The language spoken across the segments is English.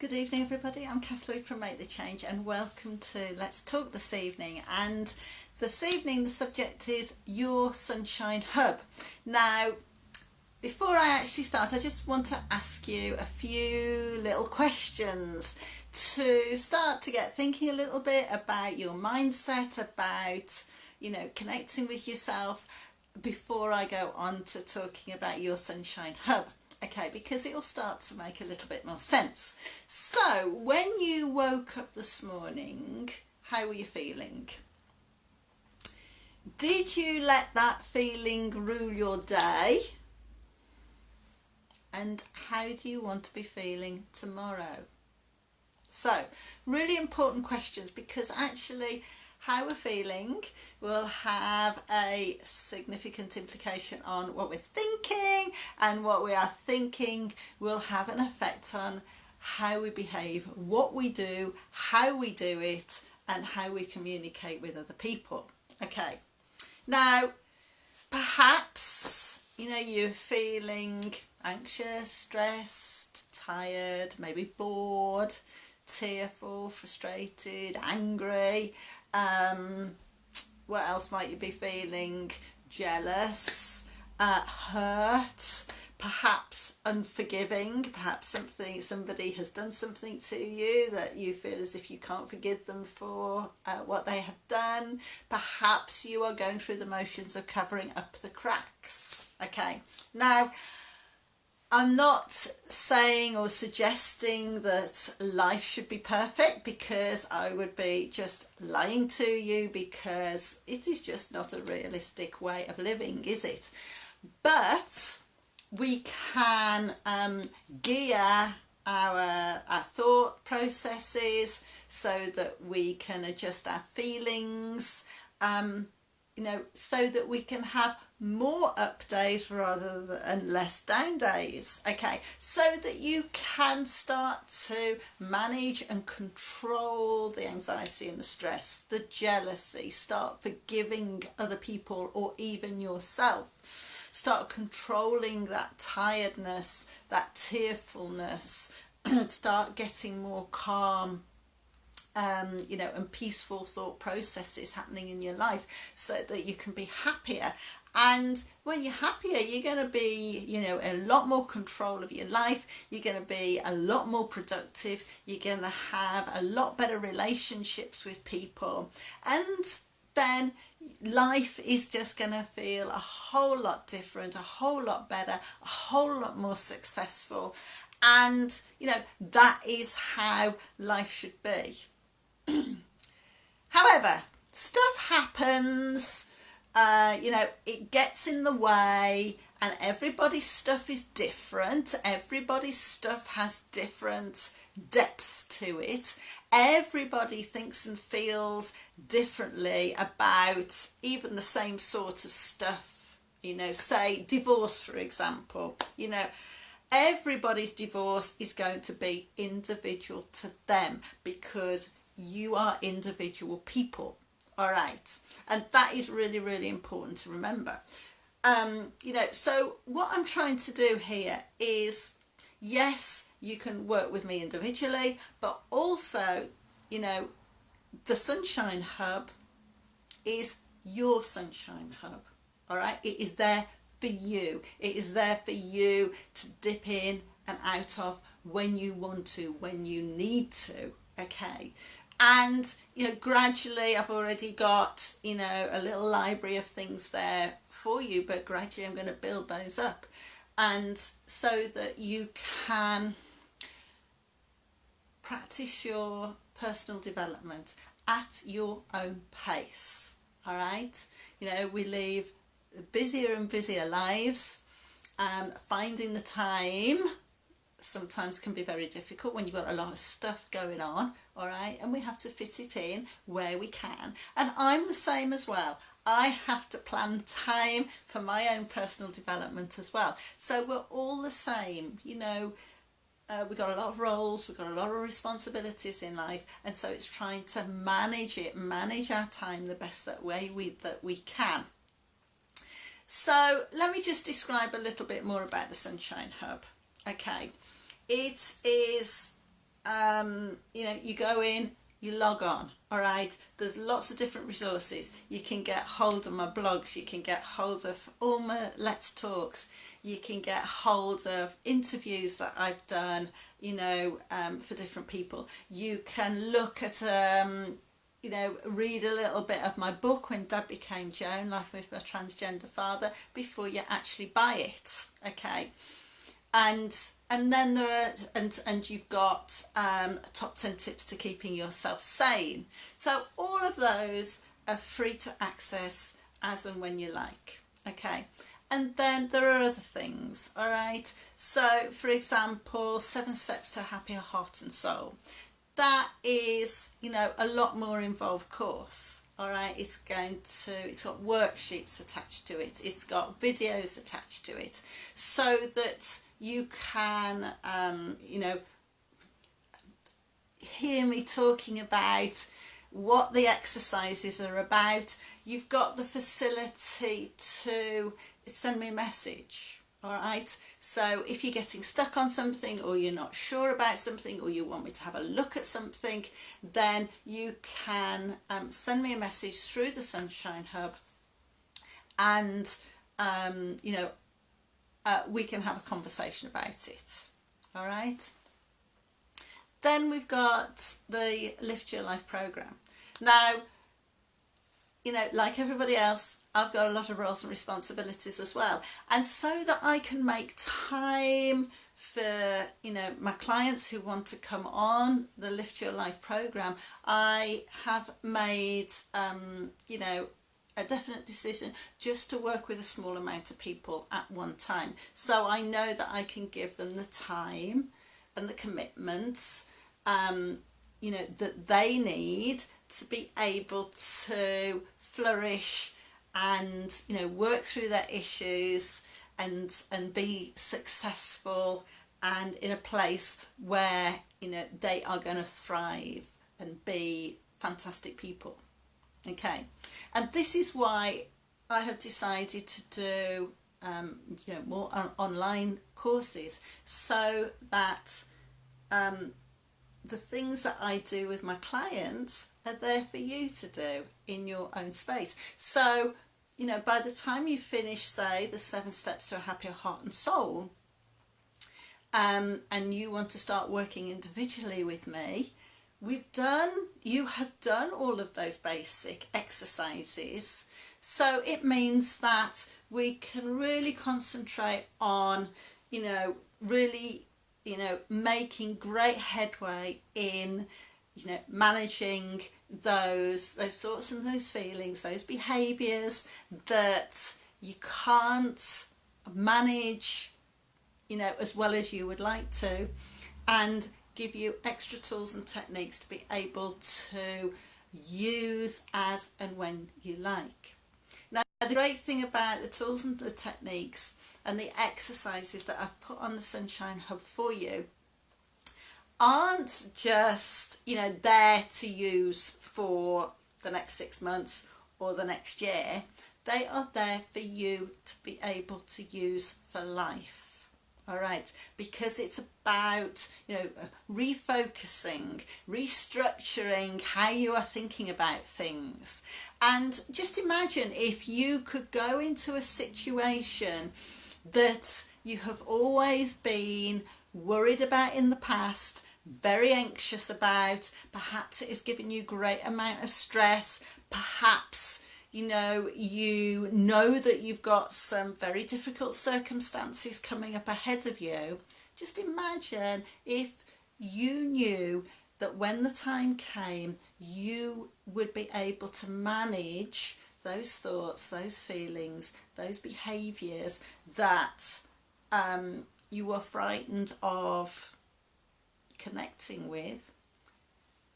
Good evening, everybody. I'm Kathleen from Make the Change, and welcome to Let's Talk this evening. And this evening, the subject is your sunshine hub. Now, before I actually start, I just want to ask you a few little questions to start to get thinking a little bit about your mindset, about, connecting with yourself before I go on to talking about your sunshine hub. Okay, because it'll start to make a little bit more sense. So, when you woke up this morning, how were you feeling? Did you let that feeling rule your day? And how do you want to be feeling tomorrow? So, really important questions, because actually how we're feeling will have a significant implication on what we're thinking, and what we are thinking will have an effect on how we behave, what we do, how we do it, and how we communicate with other people. Okay, now perhaps you're feeling anxious, stressed, tired, maybe bored, tearful, frustrated, angry. What else might you be feeling? Jealous, hurt, perhaps unforgiving. Perhaps somebody has done something to you that you feel as if you can't forgive them for what they have done. Perhaps you are going through the motions of covering up the cracks. Okay, now I'm not saying or suggesting that life should be perfect, because I would be just lying to you, because it is just not a realistic way of living, is it? But we can gear our thought processes so that we can adjust our feelings, so that we can have more up days rather than less down days. Okay, so that you can start to manage and control the anxiety and the stress, the jealousy, start forgiving other people or even yourself, start controlling that tiredness, that tearfulness, start getting more calm, and peaceful thought processes happening in your life, so that you can be happier. And when you're happier, you're going to be, a lot more control of your life. You're going to be a lot more productive. You're going to have a lot better relationships with people. And then life is just going to feel a whole lot different, a whole lot better, a whole lot more successful. And, that is how life should be. However, stuff happens, it gets in the way, and everybody's stuff is different. Everybody's stuff has different depths to it. Everybody thinks and feels differently about even the same sort of stuff. Say divorce, for example. Everybody's divorce is going to be individual to them, because you are individual people. All right, and that is really, really important to remember. So what I'm trying to do here is, yes, you can work with me individually, but also, the Sunshine Hub is your Sunshine Hub. All right, it is there for you. It is there for you to dip in and out of when you want to, when you need to. Okay. And, gradually I've already got, a little library of things there for you, but gradually I'm going to build those up, and so that you can practice your personal development at your own pace. All right. We live busier and busier lives. Finding the time sometimes can be very difficult when you've got a lot of stuff going on. All right, and we have to fit it in where we can. And I'm the same as well. I have to plan time for my own personal development as well. So we're all the same. We've got a lot of roles, we've got a lot of responsibilities in life, and so it's trying to manage our time the best that we can. So let me just describe a little bit more about the Sunshine Hub. Okay, it is you go in, you log on. All right, there's lots of different resources. You can get hold of my blogs, you can get hold of all my Let's Talks, you can get hold of interviews that I've done, for different people. You can look at, read a little bit of my book, When Dad Became Joan, Life with My Transgender Father, before you actually buy it, okay? And then there are, and you've got top 10 tips to keeping yourself sane. So all of those are free to access as and when you like, okay? And then there are other things, all right? So, for example, 7 Steps to a Happier Heart and Soul. That is, a lot more involved course, all right? It's got worksheets attached to it. It's got videos attached to it, so that you can, hear me talking about what the exercises are about. You've got the facility to send me a message. All right, so if you're getting stuck on something, or you're not sure about something, or you want me to have a look at something, then you can send me a message through the Sunshine Hub, and we can have a conversation about it. All right. Then we've got the Lift Your Life program. Now, like everybody else, I've got a lot of roles and responsibilities as well. And so that I can make time for, my clients who want to come on the Lift Your Life program, I have made, a definite decision just to work with a small amount of people at one time. So I know that I can give them the time and the commitments, that they need to be able to flourish and, work through their issues and be successful, and in a place where, they are going to thrive and be fantastic people. Okay. And this is why I have decided to do, more online courses, so that the things that I do with my clients are there for you to do in your own space. So, by the time you finish, say, the 7 Steps to a Happier Heart and Soul, and you want to start working individually with me, you have done all of those basic exercises. So it means that we can really concentrate on, really, making great headway in, managing those thoughts and those feelings, those behaviours that you can't manage, as well as you would like to, and give you extra tools and techniques to be able to use as and when you like. Now, the great thing about the tools and the techniques and the exercises that I've put on the Sunshine Hub for you aren't just, there to use for the next 6 months or the next year. They are there for you to be able to use for life. All right, because it's about, refocusing, restructuring how you are thinking about things. And just imagine if you could go into a situation that you have always been worried about in the past, very anxious about, perhaps it is giving you great amount of stress, perhaps you know that you've got some very difficult circumstances coming up ahead of you. Just imagine if you knew that when the time came, you would be able to manage those thoughts, those feelings, those behaviours that you were frightened of connecting with,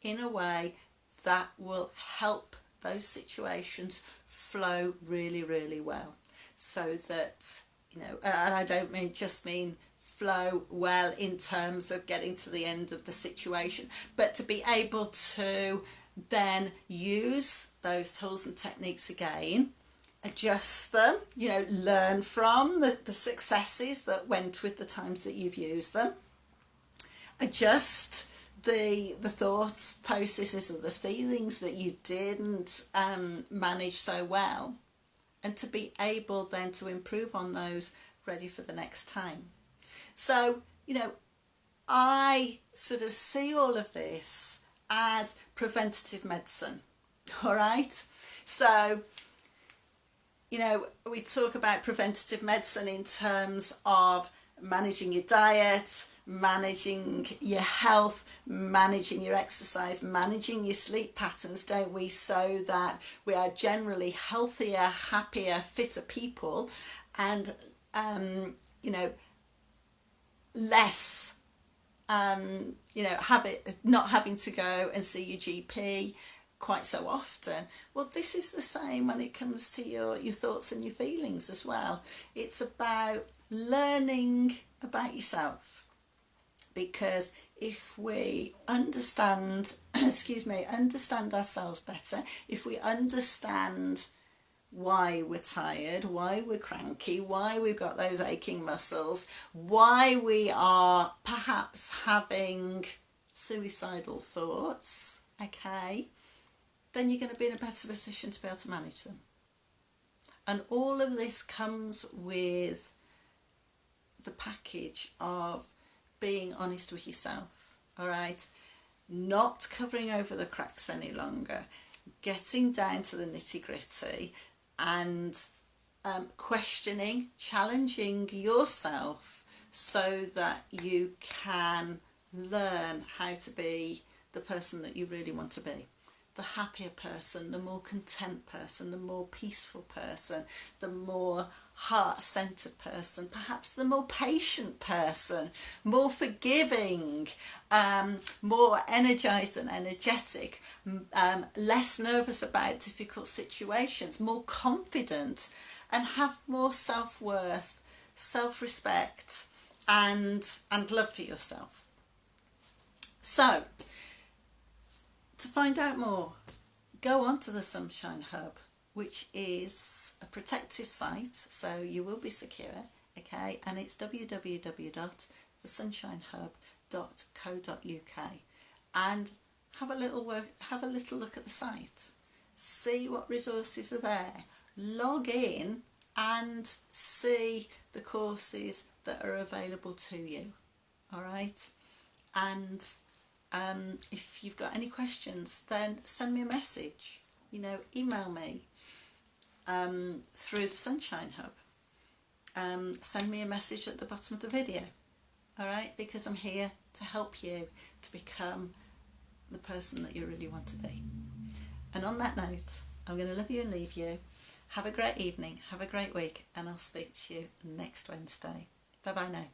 in a way that will help those situations flow really, really well. So that, and I don't mean flow well in terms of getting to the end of the situation, but to be able to then use those tools and techniques again, adjust them, learn from the successes that went with the times that you've used them, adjust the thoughts processes or the feelings that you didn't manage so well, and to be able then to improve on those, ready for the next time. So, I sort of see all of this as preventative medicine. All right. So, we talk about preventative medicine in terms of managing your diet, managing your health, managing your exercise, managing your sleep patterns, don't we? So that we are generally healthier, happier, fitter people, and, less, not having to go and see your GP quite so often. Well, this is the same when it comes to your thoughts and your feelings as well. It's about learning about yourself, because if we understand ourselves better, if we understand why we're tired, why we're cranky, why we've got those aching muscles, why we are perhaps having suicidal thoughts, okay, then you're going to be in a better position to be able to manage them. And all of this comes with the package of being honest with yourself, all right? Not covering over the cracks any longer, getting down to the nitty-gritty, and questioning, challenging yourself so that you can learn how to be the person that you really want to be. The happier person, the more content person, the more peaceful person, the more heart-centered person, perhaps the more patient person, more forgiving, more energized and energetic, less nervous about difficult situations, more confident, and have more self-worth, self-respect, and love for yourself. So, to find out more, go on to the Sunshine Hub, which is a protective site, so you will be secure, okay? And it's www.thesunshinehub.co.uk, and have a little look at the site, see what resources are there, log in and see the courses that are available to you. All right, and if you've got any questions, then send me a message, email me through the Sunshine Hub. Send me a message at the bottom of the video, all right, because I'm here to help you to become the person that you really want to be. And on that note, I'm going to love you and leave you. Have a great evening, have a great week, and I'll speak to you next Wednesday. Bye bye now.